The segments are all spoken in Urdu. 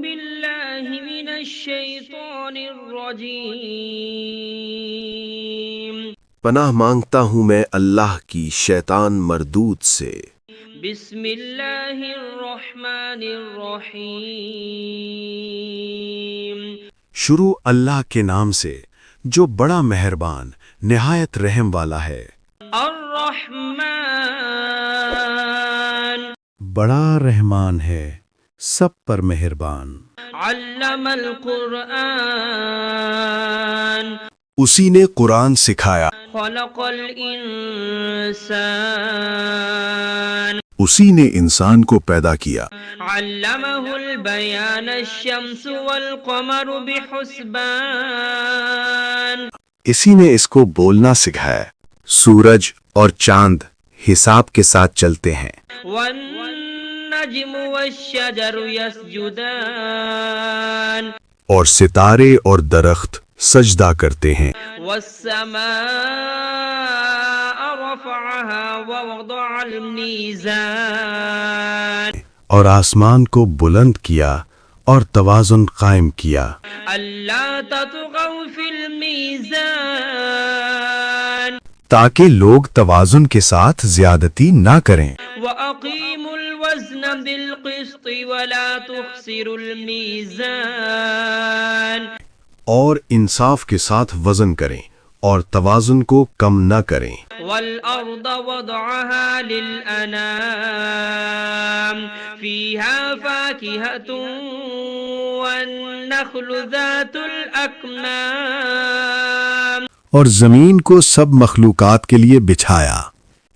بالله من الشيطان الرجيم پناہ مانگتا ہوں میں اللہ کی شیطان مردود سے۔ بسم اللہ الرحمن الرحیم شروع اللہ کے نام سے جو بڑا مہربان نہایت رحم والا ہے۔ الرحمن بڑا رحمان ہے، سب پر مہربان۔ علم القرآن اسی نے قرآن سکھایا، خلق الانسان اسی نے انسان کو پیدا کیا۔ علمہ البیان الشمس والقمر بحسبان اسی نے اس کو بولنا سکھایا، سورج اور چاند حساب کے ساتھ چلتے ہیں۔ والنجم والشجر يسجدان اور ستارے اور درخت سجدہ کرتے ہیں۔ والسماء رفعها ووضع الميزان اور آسمان کو بلند کیا اور توازن قائم کیا، ألا تطغوا في الميزان تاکہ لوگ توازن کے ساتھ زیادتی نہ کریں۔ وأقيموا الوزن بالقسط ولا تخسروا الميزان اور انصاف کے ساتھ وزن کریں اور توازن کو کم نہ کریں۔ والأرض وضعها للأنام فيها فاكهة والنخل ذات الأكمام اور زمین کو سب مخلوقات کے لیے بچھایا،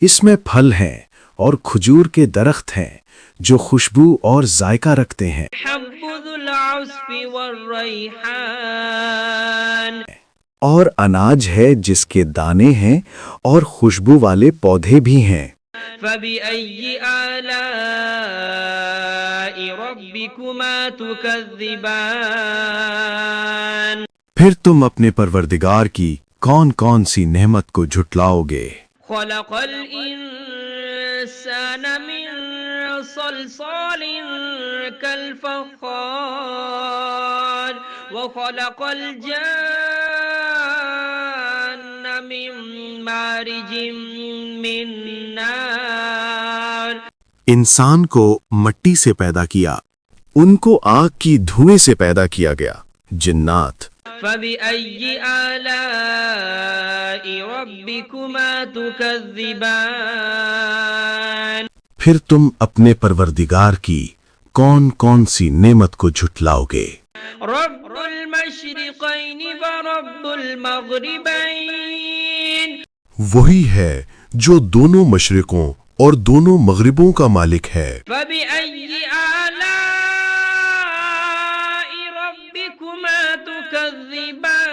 اس میں پھل ہیں اور کھجور کے درخت ہیں جو خوشبو اور ذائقہ رکھتے ہیں۔ حب ذو العصف والريحان اور اناج ہے جس کے دانے ہیں اور خوشبو والے پودے بھی ہیں۔ فبأي آلاء ربكما تكذبان پھر تم اپنے پروردگار کی کون کون سی نعمت کو جھٹلاؤ گے؟ خلق الإنسان من صلصال كالفخار وخلق الجان من مارج من نار انسان کو مٹی سے پیدا کیا، ان کو آگ کی دھوئیں سے پیدا کیا گیا۔ جنات فبأي آلاء ربكما تكذبان پھر تم اپنے پروردگار کی کون کون سی نعمت کو جھٹلاؤ گے؟ رب المشرقين ورب المغربين وہی ہے جو دونوں مشرقوں اور دونوں مغربوں کا مالک ہے۔ فبأي آلاء ربكما تكذبان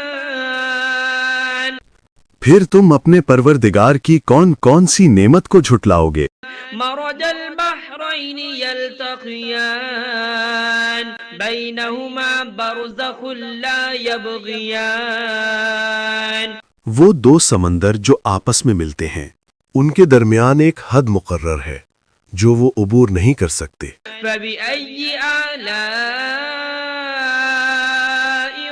پھر تم اپنے پروردگار کی کون کون سی نعمت کو جھٹلاؤ گے؟ مرج البحرين يلتقيان بينهما برزخ لا يبغيان وہ دو سمندر جو آپس میں ملتے ہیں، ان کے درمیان ایک حد مقرر ہے جو وہ عبور نہیں کر سکتے۔ فبأي آلاء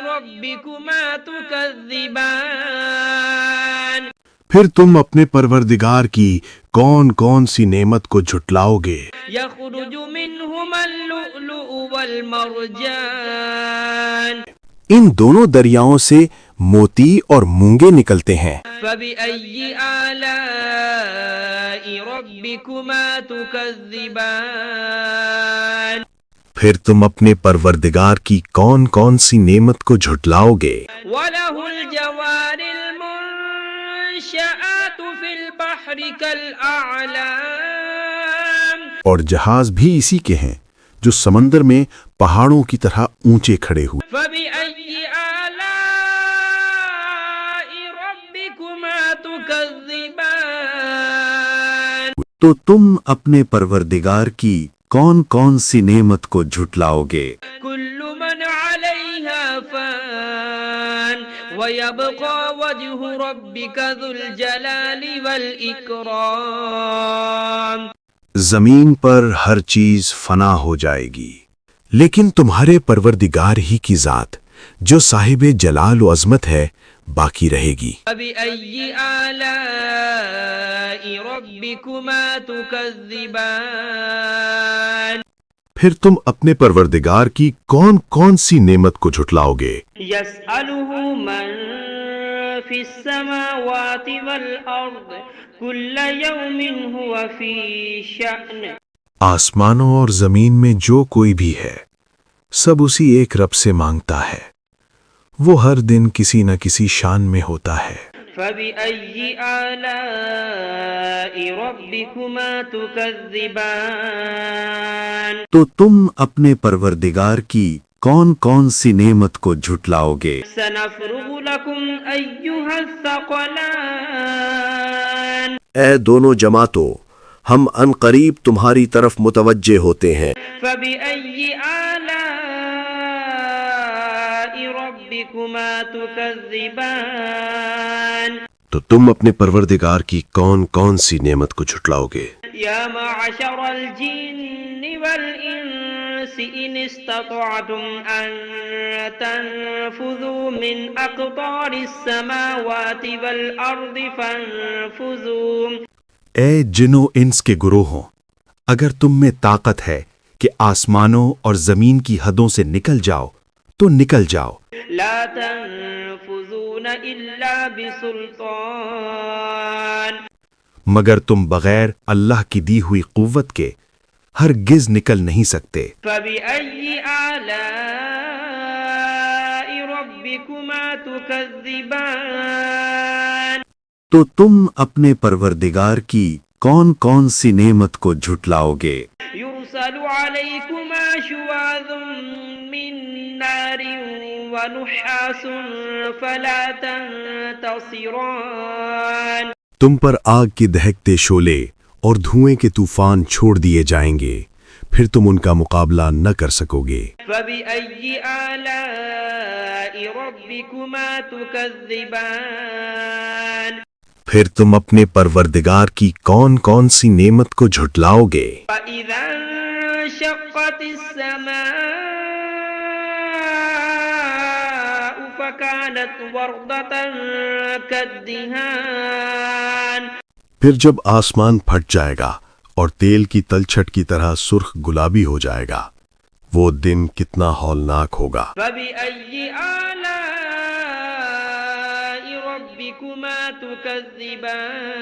ربكما تكذبان پھر تم اپنے پروردگار کی کون کون سی نعمت کو جھٹلاؤ گے؟ يخرج منهما اللؤلؤ والمرجان ان دونوں دریاؤں سے موتی اور مونگے نکلتے ہیں۔ فبأي آلاء ربكما تكذبان پھر تم اپنے پروردگار کی کون کون سی نعمت کو جھٹلاؤ گے؟ وله الجوار المنشآت في البحر كالأعلام اور جہاز بھی اسی کے ہیں جو سمندر میں پہاڑوں کی طرح اونچے کھڑے ہوئے۔ فبأي آلاء ربكما تكذبان تو تم اپنے پروردگار کی کون کون سی نعمت کو جھٹلاؤ گے؟ كل من عليها فان ويبقى وجه ربك ذو الجلال والإكرام زمین پر ہر چیز فنا ہو جائے گی، لیکن تمہارے پروردگار ہی کی ذات جو صاحب جلال و عظمت ہے باقی رہے گی۔ فبأي آلاء ربكما تكذبان پھر تم اپنے پروردگار کی کون کون سی نعمت کو جھٹلاؤ گے؟ يسأله من في السماوات والأرض كل يوم هو في شأن آسمانوں اور زمین میں جو کوئی بھی ہے سب اسی ایک رب سے مانگتا ہے، وہ ہر دن کسی نہ کسی شان میں ہوتا ہے۔ فبأي آلاء ربكما تكذبان تو تم اپنے پروردگار کی کون کون سی نعمت کو جھٹلاؤ گے؟ سنفرغ لكم أيها الثقلان اے دونوں جماعتوں، ہم ان قریب تمہاری طرف متوجہ ہوتے ہیں۔ فبأي آلاء ربكما تكذبان تو تم اپنے پروردگار کی کون کون سی نعمت کو جھٹلاؤ گے؟ يا معشر الجن والإنس إن استطعتم أن تنفذوا من أقطار السماوات والأرض فانفذوا اے جن و انس کے گروہوں، اگر تم میں طاقت ہے کہ آسمانوں اور زمین کی حدوں سے نکل جاؤ تو نکل جاؤ، لا تنفذون إلا بسلطان مگر تم بغیر اللہ کی دی ہوئی قوت کے ہرگز نکل نہیں سکتے۔ فبأي آلاء ربكما تكذبان تو تم اپنے پروردگار کی کون کون سی نعمت کو جھٹلاؤ گے؟ يرسل عليكما شواظ من نار ونحاس فلا تنتصران تم پر آگ کے دہکتے شعلے اور دھوئیں کے طوفان چھوڑ دیے جائیں گے، پھر تم ان کا مقابلہ نہ کر سکو گے۔ فبأي آلاء ربكما تكذبان پھر تم اپنے پروردگار کی کون کون سی نعمت کو جھٹلاؤ گے؟ فإذا انشقت السماء فكانت وردة كالدهان پھر جب آسمان پھٹ جائے گا اور تیل کی تلچھٹ کی طرح سرخ گلابی ہو جائے گا، وہ دن کتنا ہولناک ہوگا۔ فبأي آلاء ربكما تكذبان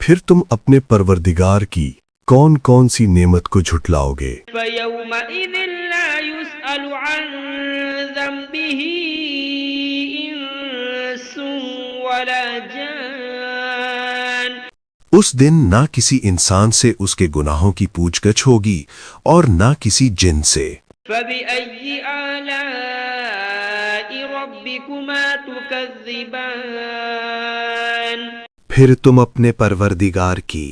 پھر تم اپنے پروردگار کی کون کون سی نعمت کو جھٹلاؤ گے؟ فيومئذ لا يسأل عن ذنبه إنس ولا جان اس دن نہ کسی انسان سے اس کے گناہوں کی پوچھ گچھ ہوگی اور نہ کسی جن سے۔ فبأي آلاء ربكما تكذبان پھر تم اپنے پروردگار کی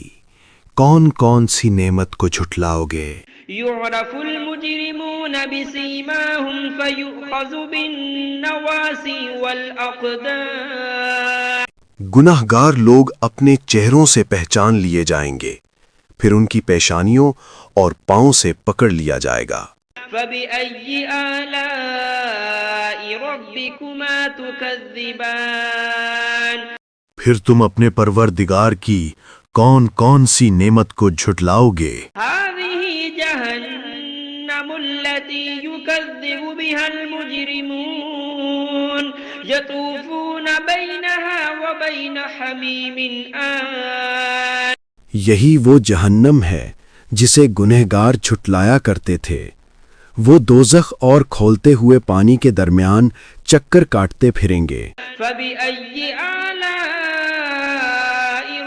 کون کون سی نعمت کو جھٹلاؤ گے؟ يعرف المجرمون بسيماهم فيؤخذ بالنواصي والأقدام گناہ گار لوگ اپنے چہروں سے پہچان لیے جائیں گے، پھر ان کی پیشانیوں اور پاؤں سے پکڑ لیا جائے گا۔ فبأي آلاء ربكما تكذبان پھر تم اپنے پروردگار کی کون کون سی نعمت کو جھٹلاؤ گے؟ هذه جهنم التي يكذب بها المجرمون يطوفون بينها وبين حميم آن یہی وہ جہنم ہے جسے گنہگار جھٹلایا کرتے تھے، وہ دوزخ اور کھولتے ہوئے پانی کے درمیان چکر کاٹتے پھریں گے۔ فبأي آلاء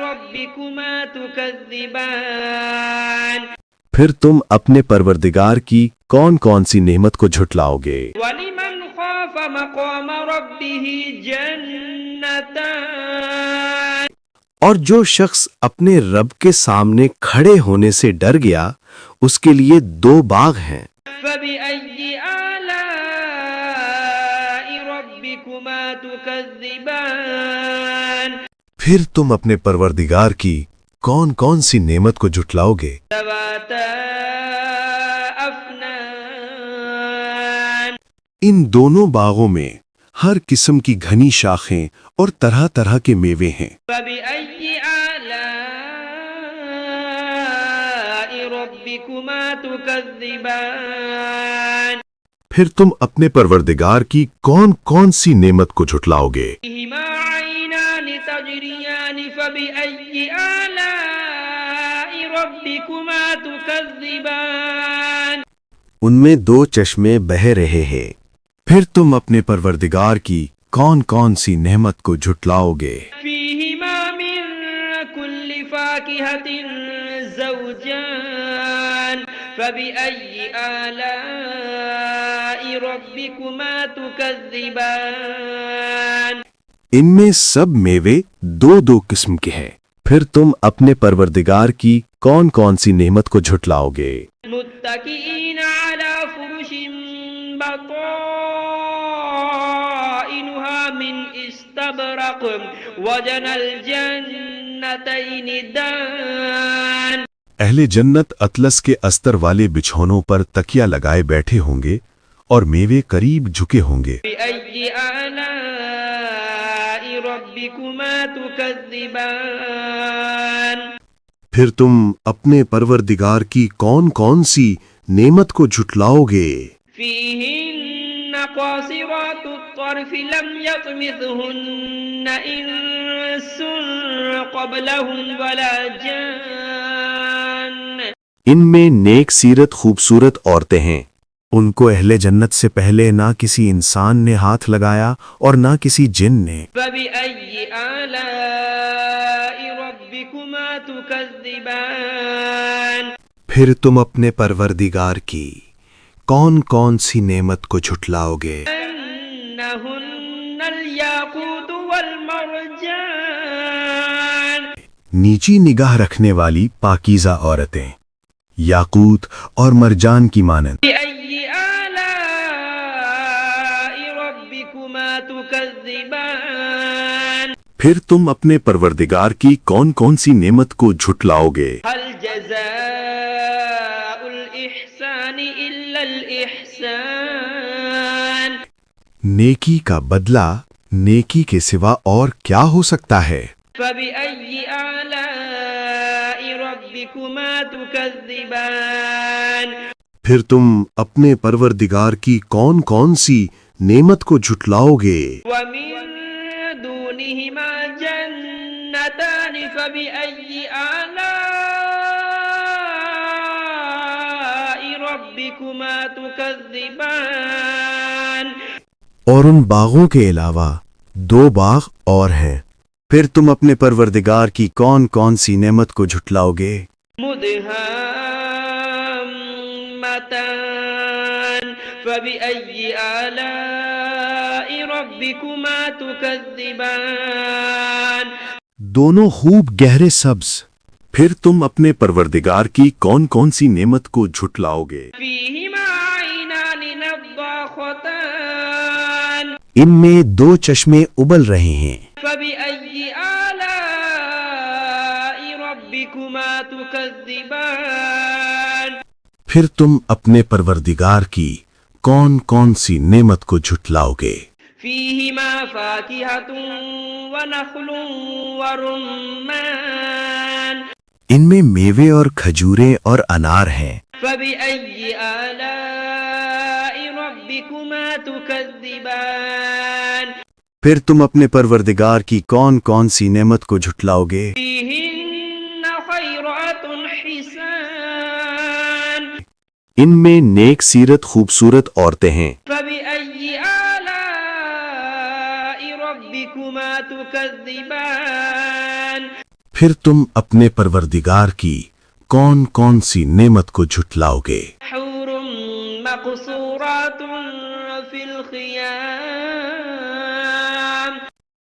ربكما تكذبان پھر تم اپنے پروردگار کی کون کون سی نعمت کو جھٹلاؤ گے؟ ولمن خاف مقام ربه جنتان اور جو شخص اپنے رب کے سامنے کھڑے ہونے سے ڈر گیا اس کے لیے 2 باغ ہیں۔ فبأي آلاء ربكما تكذبان پھر تم اپنے پروردگار کی کون کون سی نعمت کو جھٹلاؤ گے؟ ذواتا أفنان ان دونوں باغوں میں ہر قسم کی گھنی شاخیں اور طرح طرح کے میوے ہیں۔ فبأي آلاء ربكما تكذبان پھر تم اپنے پروردگار کی کون کون سی نعمت کو جھٹلاؤ گے؟ فيهما عينان تجريان فبأي آلاء ربكما تكذبان ان میں دو چشمے بہہ رہے ہیں، پھر تم اپنے پروردگار کی کون کون سی نعمت کو جھٹلاؤ گے؟ فيهما من كل فاكهة زوجان فبأي آلاء ربكما تكذبان ان میں سب میوے دو دو قسم کے ہیں، پھر تم اپنے پروردگار کی کون کون سی نعمت کو جھٹلاؤ گے؟ متكئين على فرش بطائنها من استبرق وجنى الجنتين دان اہل جنت اطلس کے استر والے بچھونوں پر تکیا لگائے بیٹھے ہوں گے اور میوے قریب جھکے ہوں گے۔ بأي آلاء ربكما تكذبان پھر تم اپنے پروردگار کی کون کون سی نعمت کو جھٹلاؤ گے؟ فيهن قاصرات الطرف لم يطمثهن إنس قبلهم ولا جان ان میں نیک سیرت خوبصورت عورتیں ہیں، ان کو اہل جنت سے پہلے نہ کسی انسان نے ہاتھ لگایا اور نہ کسی جن نے۔ فبأي آلاء ربكما تكذبان پھر تم اپنے پروردگار کی کون کون سی نعمت کو جھٹلاؤ گے؟ أنهن الياقوت والمرجان نیچی نگاہ رکھنے والی پاکیزہ عورتیں، یاقوت اور مرجان کی مانند۔ بأي آلاء ربكما تكذبان پھر تم اپنے پروردگار کی کون کون سی نعمت کو جھٹلاؤ گے؟ هل جزاء الإحسان إلا الإحسان نیکی کا بدلہ نیکی کے سوا اور کیا ہو سکتا ہے؟ فبأي آلاء ربكما تكذبان پھر تم اپنے پروردگار کی کون کون سی نعمت کو جھٹلاؤ گے؟ ومن دونهما جنتان فبأي آلاء ربكما تكذبان اور ان باغوں کے علاوہ دو باغ اور ہیں، پھر تم اپنے پروردگار کی کون کون سی نعمت کو جھٹلاؤ گے؟ مدهامتان فبأي آلاء ربكما تكذبان دونوں خوب گہرے سبز، پھر تم اپنے پروردگار کی کون کون سی نعمت کو جھٹلاؤ گے؟ فيهما عينان نضاختان ان میں دو چشمے ابل رہے ہیں، فبأي آلاء ربكما تكذبان پھر تم اپنے پروردگار کی کون کون سی نعمت کو جھٹلاؤ گے؟ فيهما فاكهة ونخل ورمان ان میں میوے اور کھجوریں اور انار ہیں، فبأي آلاء ربكما تكذبان پھر تم اپنے پروردگار کی کون کون سی نعمت کو جھٹلاؤ گے؟ فيهن خيرات حسان ان میں نیک سیرت خوبصورت عورتیں ہیں، فبأي آلاء ربكما تكذبان پھر تم اپنے پروردگار کی کون کون سی نعمت کو جھٹلاؤ گے؟ حور مقصورات في الخيام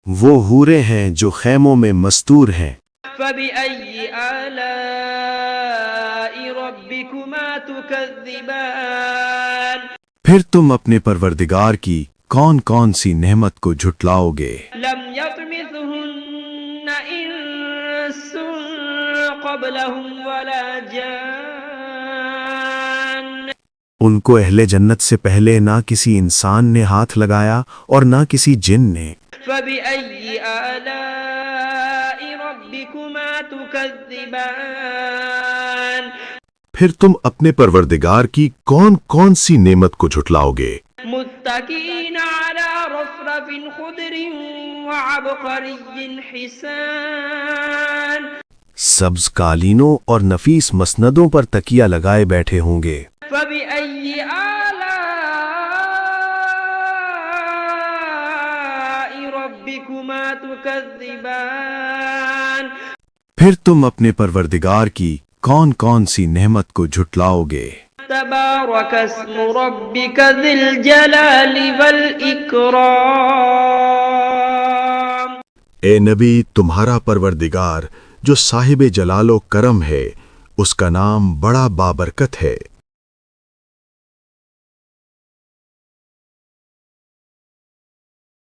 وہ حوریں ہیں جو خیموں میں مستور ہیں، فبأي آلاء ربكما تكذبان پھر تم اپنے پروردگار کی کون کون سی نعمت کو جھٹلاؤ گے؟ لم يطمثهن إنس قبلهم ولا جان ان کو اہل جنت سے پہلے نہ کسی انسان نے ہاتھ لگایا اور نہ کسی جن نے۔ فبأي آلاء ربكما تكذبان پھر تم اپنے پروردگار کی کون کون سی نعمت کو جھٹلاؤ گے؟ متكئين على رفرف خضر وعبقري حسان سبز قالینوں اور نفیس مسندوں پر تکیہ لگائے بیٹھے ہوں گے۔ فبأي آلاء ربكما تكذبان پھر تم اپنے پروردگار کی کون کون سی نعمت کو جھٹلاؤ گے؟ تبارك اسم ربك ذي الجلال والإكرام اے نبی، تمہارا پروردگار جو صاحب جلال و کرم ہے، اس کا نام بڑا بابرکت ہے۔